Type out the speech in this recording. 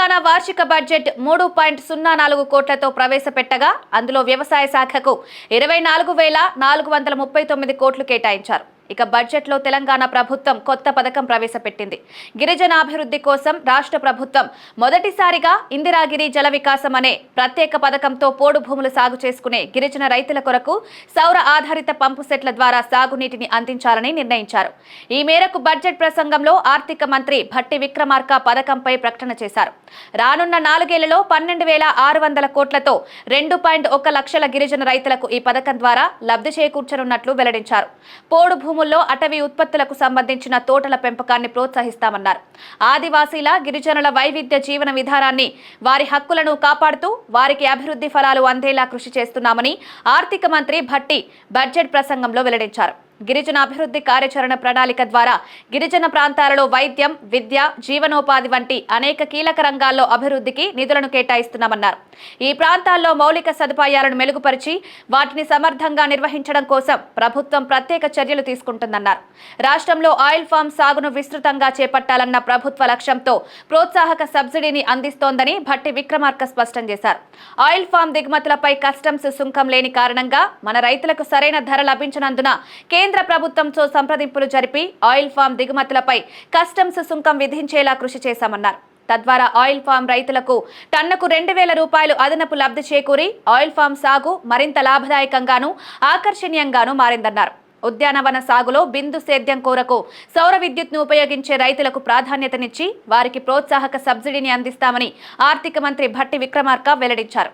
తెలంగాణ వార్షిక బడ్జెట్ 3.04 కోట్లతో ప్రవేశపెట్టగా అందులో వ్యవసాయ శాఖకు 24,439 కోట్లు కేటాయించారు. ఇక బడ్జెట్లో తెలంగాణ ప్రభుత్వం కొత్త పథకం ప్రవేశపెట్టింది. గిరిజన అభివృద్ధి కోసం రాష్ట్ర ప్రభుత్వం మొదటిసారిగా ఇందిరాగిరి జల వికాసం అనే ప్రత్యేక పథకంతో పోడు భూములు సాగు చేసుకునే గిరిజన రైతుల కొరకు సౌర ఆధారిత పంపు సెట్ల ద్వారా సాగునీటిని అందించాలని నిర్ణయించారు. ఈ మేరకు బడ్జెట్ ప్రసంగంలో ఆర్థిక మంత్రి భట్టి విక్రమార్క పథకంపై ప్రకటన చేశారు. రానున్న 4 ఏళ్లలో 12,600 కోట్లతో 2.1 లక్షల గిరిజన రైతులకు ఈ పథకం ద్వారా లబ్ధి చేకూర్చనున్నట్లు వెల్లడించారు. పోడు భూముల్లో అటవీ ఉత్పత్తులకు సంబంధించిన తోటల పెంపకాన్ని ప్రోత్సహిస్తామన్నారు. ఆదివాసీల గిరిజనుల వైవిధ్య జీవన విధానాన్ని, వారి హక్కులను కాపాడుతూ వారికి అభివృద్ధి ఫలాలు అందేలా కృషి చేస్తున్నామని ఆర్థిక మంత్రి భట్టి బడ్జెట్ ప్రసంగంలో వెల్లడించారు. గిరిజన అభివృద్ధి కార్యాచరణ ప్రణాళిక ద్వారా గిరిజన ప్రాంతాలలో వైద్యం, విద్య, జీవనోపాధి వంటి అనేక కీలక రంగాల్లో అభివృద్ధికి నిధులను కేటాయిస్తున్నామన్నారు. ఈ ప్రాంతాల్లో మౌలిక సదుపాయాలను మెరుగుపరిచి వాటిని సమర్థంగా నిర్వహించడం కోసం ప్రభుత్వం ప్రత్యేక చర్యలు తీసుకుంటుందన్నారు. రాష్ట్రంలో ఆయిల్ ఫామ్ సాగును విస్తృతంగా చేపట్టాలన్న ప్రభుత్వ లక్ష్యంతో ప్రోత్సాహక సబ్సిడీని అందిస్తోందని భట్టి విక్రమార్క స్పష్టం చేశారు. ఆయిల్ ఫామ్ దిగుమతులపై కస్టమ్స్ సుంకం లేని కారణంగా మన రైతులకు సరైన ధర లభించనందున కేంద్ర ప్రభుత్వంతో సంప్రదింపులు జరిపి ఆయిల్ ఫామ్ దిగుమతులపై కస్టమ్స్ సుంకం విధించేలా కృషి చేశామన్నారు. తద్వారా ఆయిల్ ఫామ్ రైతులకు టన్నుకు 2,000 రూపాయలు అదనపు లబ్ధి చేకూరి ఆయిల్ ఫామ్ సాగు మరింత లాభదాయకంగాను ఆకర్షణీయంగాను మారిందన్నారు. ఉద్యానవన సాగులో బిందు సేద్యం కోరకు సౌర విద్యుత్ను ఉపయోగించే రైతులకు ప్రాధాన్యతనిచ్చి వారికి ప్రోత్సాహక సబ్సిడీని అందిస్తామని ఆర్థిక మంత్రి భట్టి విక్రమార్క వెల్లడించారు.